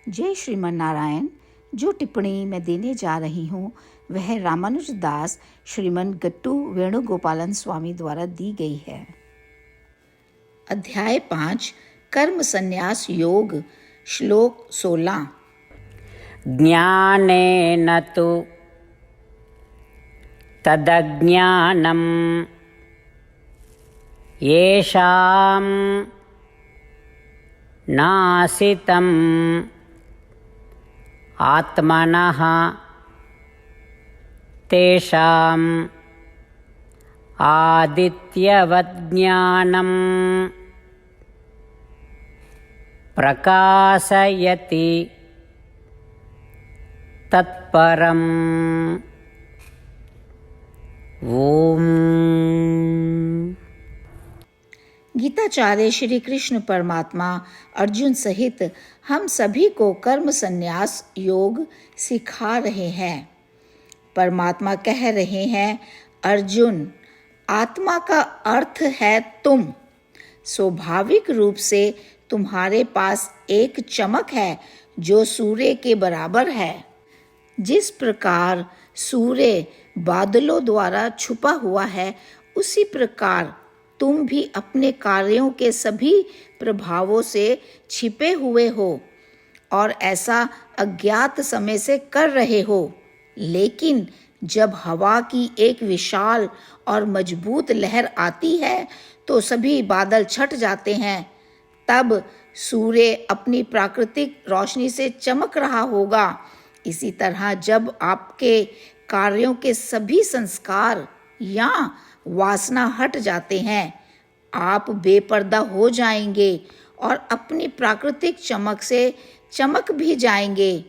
जय श्रीमन नारायण। जो टिप्पणी मैं देने जा रही हूँ वह रामानुज दास श्रीमन गट्टू वेणुगोपालन स्वामी द्वारा दी गई है। अध्याय 5 कर्म संन्यास योग, श्लोक 16। ज्ञानेन तु तदज्ञानं येषां नासितं आत्मनः तेषाम् आदित्यवत् ज्ञानं प्रकाशयति तत्परम्। ओम। गीताचार्य श्री कृष्ण परमात्मा अर्जुन सहित हम सभी को कर्म संन्यास योग सिखा रहे हैं। परमात्मा कह रहे हैं, अर्जुन, आत्मा का अर्थ है तुम। स्वाभाविक रूप से तुम्हारे पास एक चमक है जो सूर्य के बराबर है। जिस प्रकार सूर्य बादलों द्वारा छुपा हुआ है, उसी प्रकार तुम भी अपने कार्यों के सभी प्रभावों से छिपे हुए हो और ऐसा अज्ञात समय से कर रहे हो। लेकिन जब हवा की एक विशाल और मजबूत लहर आती है तो सभी बादल छट जाते हैं। तब सूर्य अपनी प्राकृतिक रोशनी से चमक रहा होगा। इसी तरह जब आपके कार्यों के सभी संस्कार या वासना हट जाते हैं, आप बेपर्दा हो जाएंगे और अपनी प्राकृतिक चमक से चमक भी जाएंगे।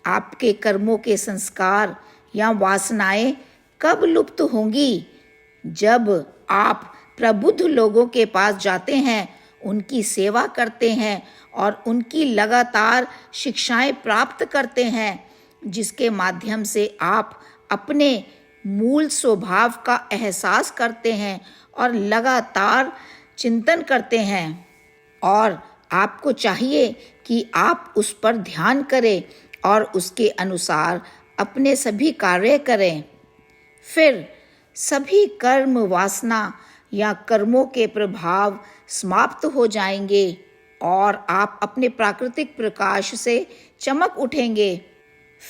आपके कर्मों के संस्कार या वासनाएं कब लुप्त होंगी? जब आप प्रबुद्ध लोगों के पास जाते हैं, उनकी सेवा करते हैं और उनकी लगातार शिक्षाएं प्राप्त करते हैं, जिसके माध्यम से आप अपने मूल स्वभाव का एहसास करते हैं और लगातार चिंतन करते हैं। और आपको चाहिए कि आप उस पर ध्यान करें और उसके अनुसार अपने सभी कार्य करें। फिर सभी कर्म वासना या कर्मों के प्रभाव समाप्त हो जाएंगे और आप अपने प्राकृतिक प्रकाश से चमक उठेंगे।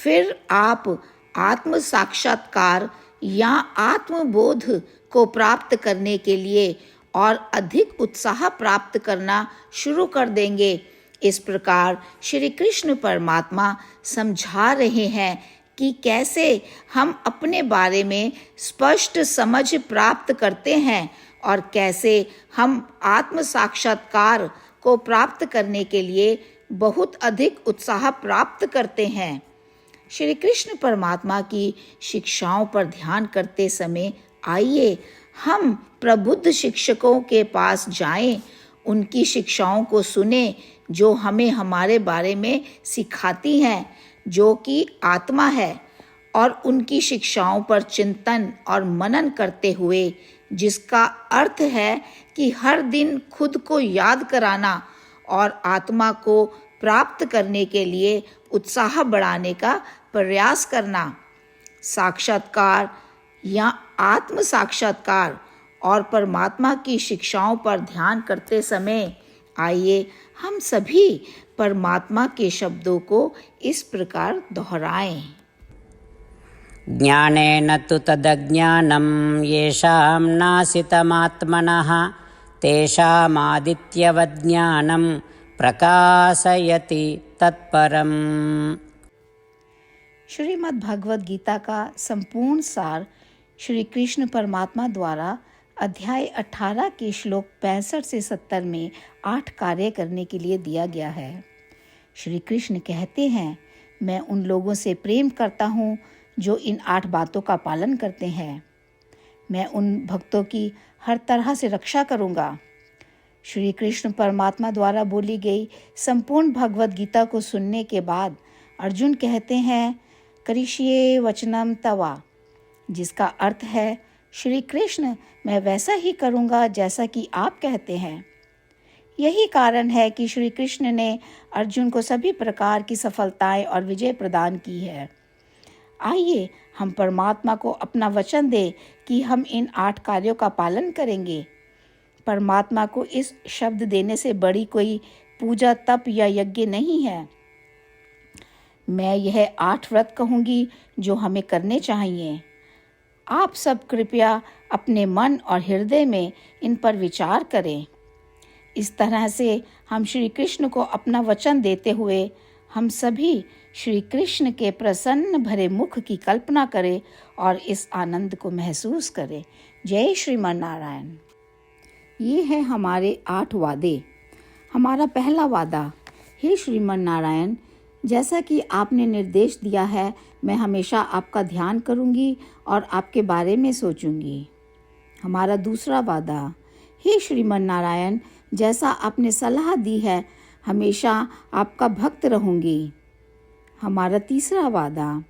फिर आप आत्म साक्षात्कार या आत्मबोध को प्राप्त करने के लिए और अधिक उत्साह प्राप्त करना शुरू कर देंगे। इस प्रकार श्री कृष्ण परमात्मा समझा रहे हैं कि कैसे हम अपने बारे में स्पष्ट समझ प्राप्त करते हैं और कैसे हम आत्म साक्षात्कार को प्राप्त करने के लिए बहुत अधिक उत्साह प्राप्त करते हैं। श्री कृष्ण परमात्मा की शिक्षाओं पर ध्यान करते समय आइए हम प्रबुद्ध शिक्षकों के पास जाएं, उनकी शिक्षाओं को सुने जो हमें हमारे बारे में सिखाती हैं, जो कि आत्मा है, और उनकी शिक्षाओं पर चिंतन और मनन करते हुए, जिसका अर्थ है कि हर दिन खुद को याद कराना और आत्मा को प्राप्त करने के लिए उत्साह बढ़ाने का प्रयास करना। साक्षात्कार या आत्म साक्षात्कार और परमात्मा की शिक्षाओं पर ध्यान करते समय आइए हम सभी परमात्मा के शब्दों को इस प्रकार दोहराएं। ज्ञानेन तु तदज्ञानं येषां नासितमात्मनः तेषाम् आदित्यवत् ज्ञानं प्रकाशयति तत्परम्। श्रीमद् भगवद गीता का संपूर्ण सार श्री कृष्ण परमात्मा द्वारा अध्याय 18 के श्लोक 65 से 70 में 8 कार्य करने के लिए दिया गया है। श्री कृष्ण कहते हैं, मैं उन लोगों से प्रेम करता हूँ जो इन 8 बातों का पालन करते हैं। मैं उन भक्तों की हर तरह से रक्षा करूँगा। श्री कृष्ण परमात्मा द्वारा बोली गई संपूर्ण भगवद गीता को सुनने के बाद अर्जुन कहते हैं, करिष्ये वचनम तवा, जिसका अर्थ है, श्री कृष्ण, मैं वैसा ही करूँगा जैसा कि आप कहते हैं। यही कारण है कि श्री कृष्ण ने अर्जुन को सभी प्रकार की सफलताएं और विजय प्रदान की है। आइए हम परमात्मा को अपना वचन दें कि हम इन 8 कार्यों का पालन करेंगे। परमात्मा को इस शब्द देने से बड़ी कोई पूजा, तप या यज्ञ नहीं है। मैं यह 8 व्रत कहूँगी जो हमें करने चाहिए। आप सब कृपया अपने मन और हृदय में इन पर विचार करें। इस तरह से हम श्री कृष्ण को अपना वचन देते हुए हम सभी श्री कृष्ण के प्रसन्न भरे मुख की कल्पना करें और इस आनंद को महसूस करें। जय श्रीमन नारायण। ये है हमारे 8 वादे। हमारा पहला वादा, हे श्रीमन नारायण, जैसा कि आपने निर्देश दिया है, मैं हमेशा आपका ध्यान करूंगी और आपके बारे में सोचूंगी। हमारा दूसरा वादा, हे श्रीमन नारायण, जैसा आपने सलाह दी है, हमेशा आपका भक्त रहूंगी। हमारा तीसरा वादा,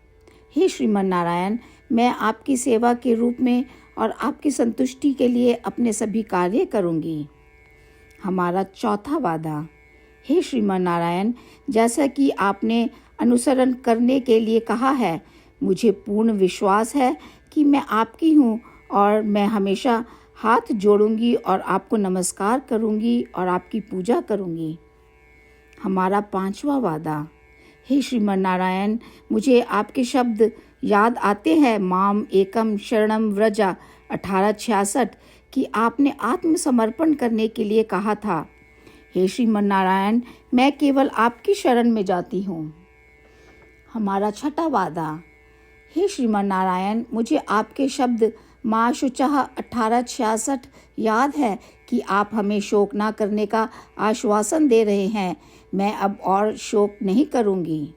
हे श्रीमन नारायण, मैं आपकी सेवा के रूप में और आपकी संतुष्टि के लिए अपने सभी कार्य करूंगी। हमारा चौथा वादा, हे श्रीमन नारायण, जैसा कि आपने अनुसरण करने के लिए कहा है, मुझे पूर्ण विश्वास है कि मैं आपकी हूँ और मैं हमेशा हाथ जोड़ूंगी और आपको नमस्कार करूंगी और आपकी पूजा करूंगी। हमारा पांचवा वादा, हे श्रीमन नारायण, मुझे आपके शब्द याद आते हैं, माम एकम शरणम व्रजा 1866, कि आपने आत्मसमर्पण करने के लिए कहा था। हे श्रीमन नारायण, मैं केवल आपकी शरण में जाती हूँ। हमारा छठा वादा, हे श्रीमन नारायण, मुझे आपके शब्द माँ शुचः 1866 याद है कि आप हमें शोक ना करने का आश्वासन दे रहे हैं। मैं अब और शोक नहीं करूँगी।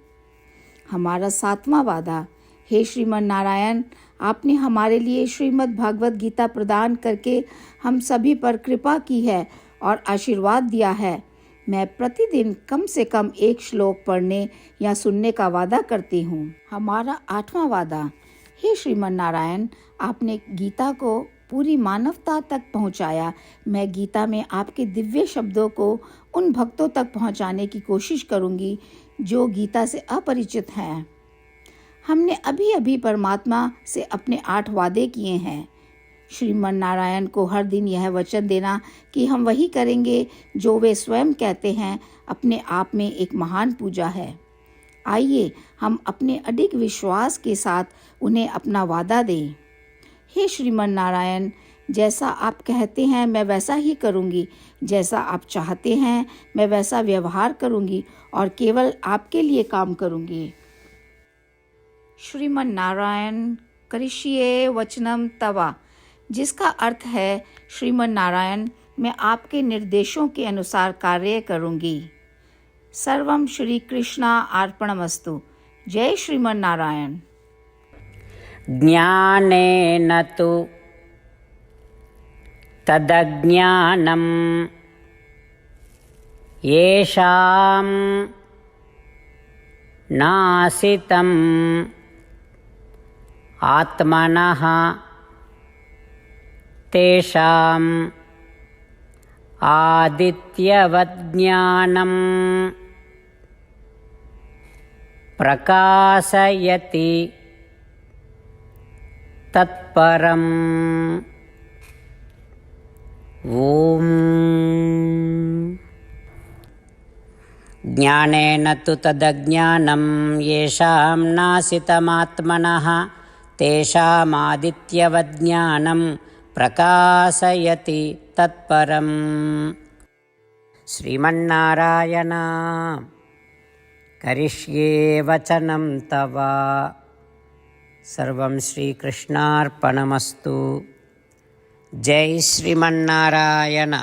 हमारा 7वां वादा, हे श्रीमन नारायण, आपने हमारे लिए श्रीमद् भागवत गीता प्रदान करके हम सभी पर कृपा की है और आशीर्वाद दिया है। मैं प्रतिदिन कम से कम 1 श्लोक पढ़ने या सुनने का वादा करती हूँ। हमारा 8वां वादा, हे श्रीमन नारायण, आपने गीता को पूरी मानवता तक पहुँचाया। मैं गीता में आपके दिव्य शब्दों को उन भक्तों तक पहुँचाने की कोशिश करूँगी जो गीता से अपरिचित हैं। हमने अभी अभी परमात्मा से अपने 8 वादे किए हैं। श्रीमन नारायण को हर दिन यह वचन देना कि हम वही करेंगे जो वे स्वयं कहते हैं, अपने आप में एक महान पूजा है। आइए हम अपने अडिग विश्वास के साथ उन्हें अपना वादा दें। हे श्रीमन नारायण, जैसा आप कहते हैं मैं वैसा ही करूँगी। जैसा आप चाहते हैं मैं वैसा व्यवहार करूँगी और केवल आपके लिए काम करूँगी। श्रीमन नारायण करिष्ये वचनम तवा, जिसका अर्थ है, श्रीमन नारायण, मैं आपके निर्देशों के अनुसार कार्य करूँगी। सर्वम श्री कृष्णा अर्पणमस्तु। जय श्रीमन नारायण। ज्ञानेन तु तदज्ञानं येषां नासितं आत्मनः तेषाम् आदित्यवत् ज्ञानं प्रकाशयति तत्परम्। ॐ ज्ञानेन तु तदज्ञानं येषां नासितमात्मनः तेषामादित्यवत् ज्ञानं प्रकाशयति तत्परम्। श्रीमन्नारायण करिष्ये वचनं तव। सर्वं श्रीकृष्णार्पणमस्तु। जय श्रीमन्नारायण।